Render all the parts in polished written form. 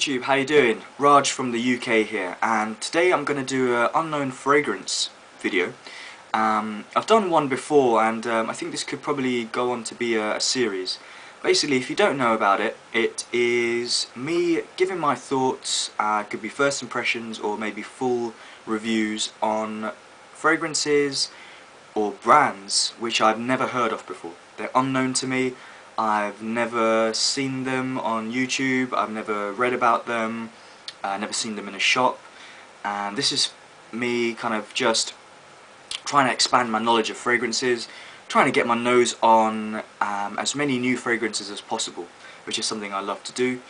YouTube, how you doing? Raj from the UK here, and today I'm going to do an unknown fragrance video. I've done one before, and I think this could probably go on to be a series. Basically, if you don't know about it, it is me giving my thoughts, could be first impressions or maybe full reviews on fragrances or brands which I've never heard of before. They're unknown to me. I've never seen them on YouTube, I've never read about them, never seen them in a shop, and this is me kind of just trying to expand my knowledge of fragrances, trying to get my nose on as many new fragrances as possible, which is something I love to do.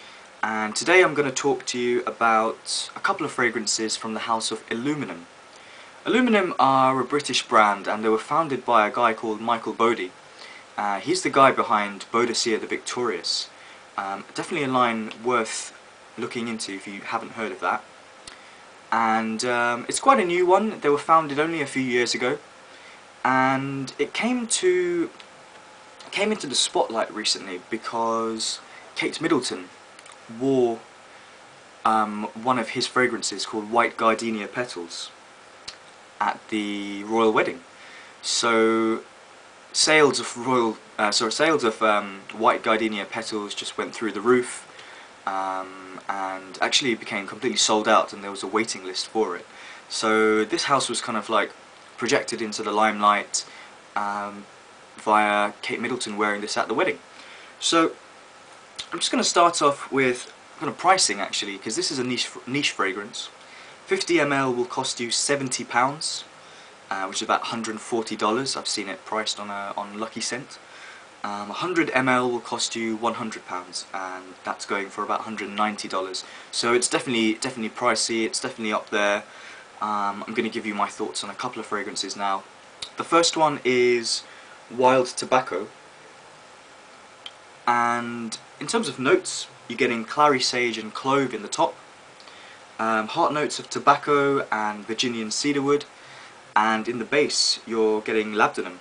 And today I'm going to talk to you about a couple of fragrances from the house of Illuminum. Illuminum are a British brand, and they were founded by a guy called Boadi. He's the guy behind Boadi the Victorious. Definitely a line worth looking into if you haven't heard of that. And it's quite a new one. They were founded only a few years ago, and it came into the spotlight recently because Kate Middleton wore one of his fragrances called White Gardenia Petals at the royal wedding. So sales of White Gardenia Petals just went through the roof, and actually became completely sold out, and there was a waiting list for it. So this house was kind of like projected into the limelight via Kate Middleton wearing this at the wedding. So I'm just going to start off with kind of pricing, actually, because this is a niche fragrance. 50 ml will cost you £70. Which is about $140. I've seen it priced on Lucky Scent. 100 ml will cost you £100, and that's going for about $190. So it's definitely pricey. It's definitely up there. I'm going to give you my thoughts on a couple of fragrances now. The first one is Wild Tobacco, and in terms of notes, you're getting clary sage and clove in the top, heart notes of tobacco and Virginian cedarwood. And in the base you're getting labdanum.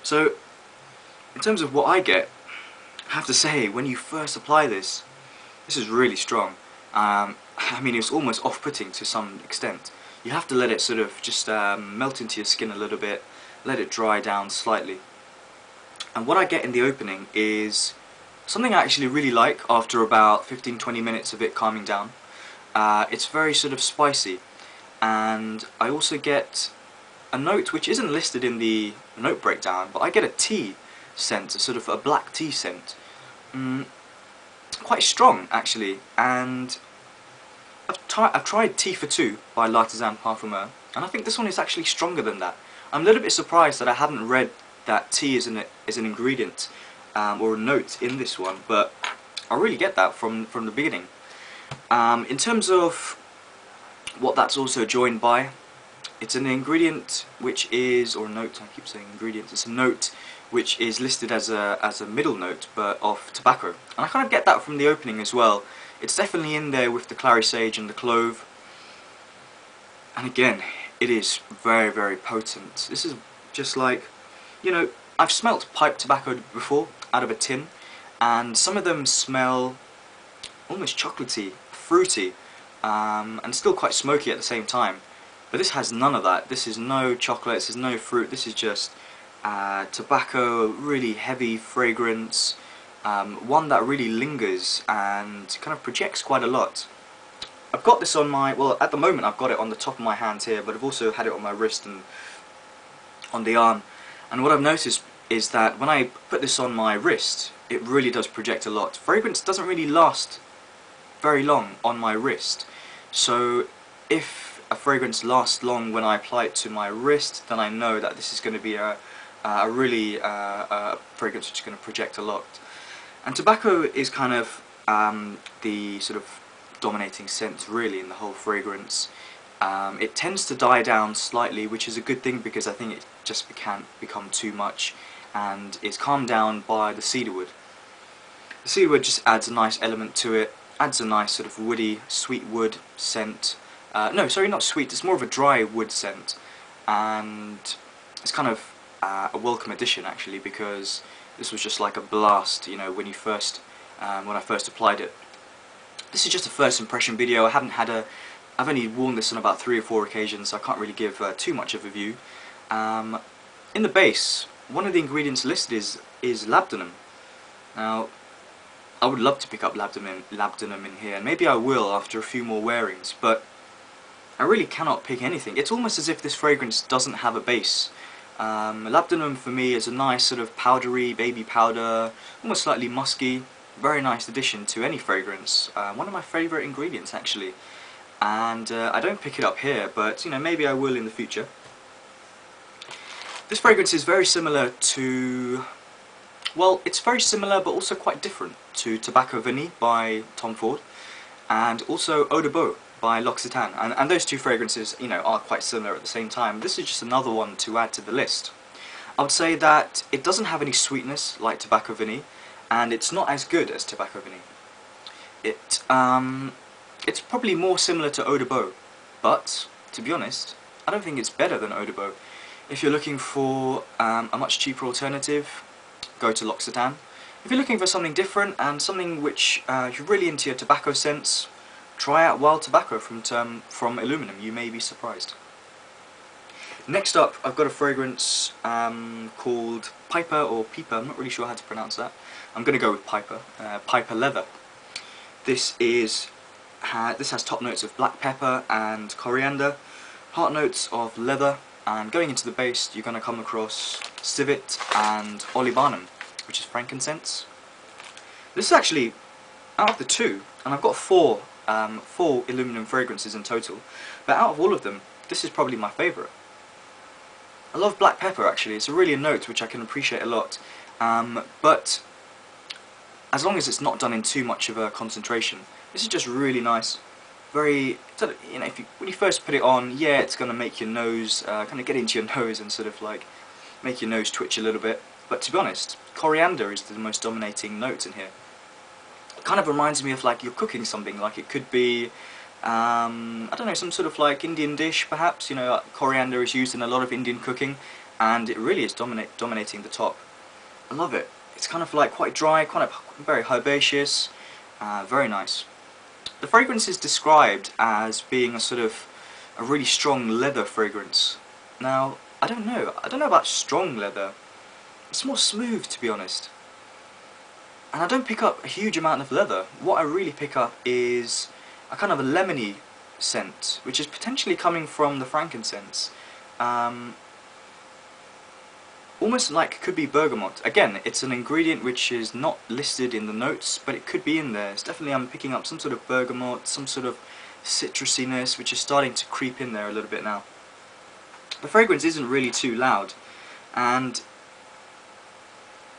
So in terms of what I get, I have to say, when you first apply this is really strong. I mean, it's almost off-putting to some extent. You have to let it sort of just melt into your skin a little bit, let it dry down slightly. And what I get in the opening is something I actually really like after about 15-20 minutes of it calming down. It's very sort of spicy. And I also get a note which isn't listed in the note breakdown, but I get a tea scent, a sort of a black tea scent. Quite strong, actually. And I've tried Tea for Two by L'Artisan Parfumeur, and I think this one is actually stronger than that. I'm a little bit surprised that I haven't read that tea is an ingredient or a note in this one, but I really get that from the beginning. In terms of what that's also joined by, it's an ingredient which is, or a note, I keep saying ingredient, it's a note which is listed as a middle note, but of tobacco. And I kind of get that from the opening as well. It's definitely in there with the clary sage and the clove. And again, it is very, very potent. This is just like, you know, I've smelt pipe tobacco before out of a tin, and some of them smell almost chocolatey, fruity, and still quite smoky at the same time. But this has none of that. This is no chocolate, this is no fruit, this is just tobacco, really heavy fragrance, one that really lingers and kind of projects quite a lot. I've got this on my, well, at the moment I've got it on the top of my hand here, but I've also had it on my wrist and on the arm. And what I've noticed is that when I put this on my wrist, it really does project a lot. Fragrance doesn't really last very long on my wrist, so if a fragrance lasts long when I apply it to my wrist, then I know that this is going to be a really fragrance which is going to project a lot. And tobacco is kind of the sort of dominating scent really in the whole fragrance. It tends to die down slightly, which is a good thing because I think it just can't become too much, and it's calmed down by the cedarwood. The cedarwood just adds a nice element to it, adds a nice sort of woody, sweet wood scent. No, sorry, not sweet, it's more of a dry wood scent, and it's kind of a welcome addition actually, because this was just like a blast, you know, when you first when I first applied it. This is just a first impression video. I've only worn this on about 3 or 4 occasions, so I can't really give too much of a view. In the base, one of the ingredients listed is labdanum. Now, I would love to pick up labdanum in here, and maybe I will after a few more wearings, but I really cannot pick anything. It's almost as if this fragrance doesn't have a base. Labdanum for me is a nice sort of powdery baby powder, almost slightly musky, very nice addition to any fragrance. One of my favourite ingredients actually, and I don't pick it up here, but you know, maybe I will in the future. This fragrance is very similar to, well, it's very similar but also quite different to Tobacco Vanille by Tom Ford, and also Eau de Beau by L'Occitane, and those two fragrances, you know, are quite similar at the same time. This is just another one to add to the list. I would say that it doesn't have any sweetness like Tobacco Vanille, and it's not as good as Tobacco Vanille. It's probably more similar to Eau de Beau, but to be honest, I don't think it's better than Eau de Beau. If you're looking for a much cheaper alternative, go to L'Occitane. If you're looking for something different and something which you're really into your tobacco scents, try out Wild Tobacco from Illuminum. You may be surprised. Next up, I've got a fragrance called Piper or Piper. I'm not really sure how to pronounce that. I'm going to go with Piper. Piper Leather. This has top notes of black pepper and coriander, heart notes of leather, and going into the base, you're going to come across civet and olibanum, which is frankincense. This is actually out of the two, and I've got four Illuminum fragrances in total, but out of all of them, this is probably my favourite. I love black pepper actually. It's really a note which I can appreciate a lot, but as long as it's not done in too much of a concentration, this is just really nice. Very, you know, when you first put it on, yeah, it's going to make your nose, kind of get into your nose and sort of like make your nose twitch a little bit. But to be honest, coriander is the most dominating note in here. It kind of reminds me of like you're cooking something, like it could be, I don't know, some sort of like Indian dish perhaps. You know, coriander is used in a lot of Indian cooking, and it really is dominating the top. I love it. It's kind of like quite dry, kind of very herbaceous, very nice. The fragrance is described as being a sort of a really strong leather fragrance. Now, I don't know about strong leather. It's more smooth, to be honest. And I don't pick up a huge amount of leather. What I really pick up is a kind of a lemony scent, which is potentially coming from the frankincense. Almost like it could be bergamot. Again, it's an ingredient which is not listed in the notes, but it could be in there. It's definitely, I'm picking up some sort of bergamot, some sort of citrusiness, which is starting to creep in there a little bit now. The fragrance isn't really too loud, and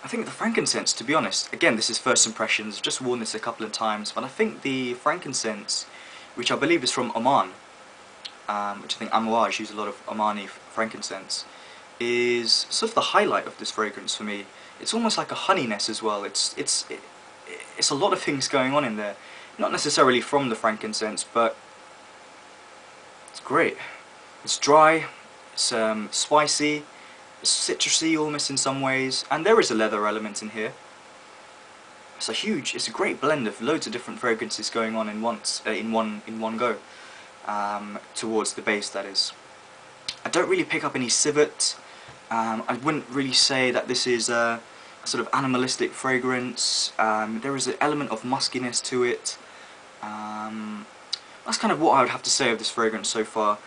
I think the frankincense, to be honest, again, this is first impressions, I've just worn this a couple of times, but I think the frankincense, which I believe is from Oman, which I think Amouage use a lot of Omani frankincense, is sort of the highlight of this fragrance for me. It's almost like a honeyness as well. It's a lot of things going on in there. Not necessarily from the frankincense, but it's great. It's dry, it's spicy, it's citrusy almost in some ways, and there is a leather element in here. It's a great blend of loads of different fragrances going on in one go, towards the base, that is. I don't really pick up any civet. I wouldn't really say that this is a sort of animalistic fragrance. There is an element of muskiness to it. That's kind of what I would have to say of this fragrance so far.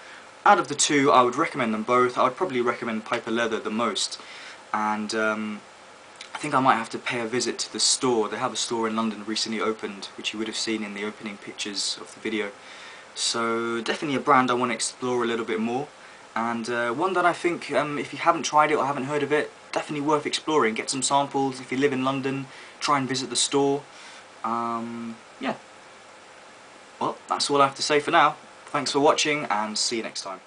Out of the two, I would recommend them both. I would probably recommend Piper Leather the most. And I think I might have to pay a visit to the store. They have a store in London recently opened, which you would have seen in the opening pictures of the video. So definitely a brand I want to explore a little bit more. And one that I think, if you haven't tried it or haven't heard of it, definitely worth exploring. Get some samples. If you live in London, try and visit the store. Yeah. Well, that's all I have to say for now. Thanks for watching, and see you next time.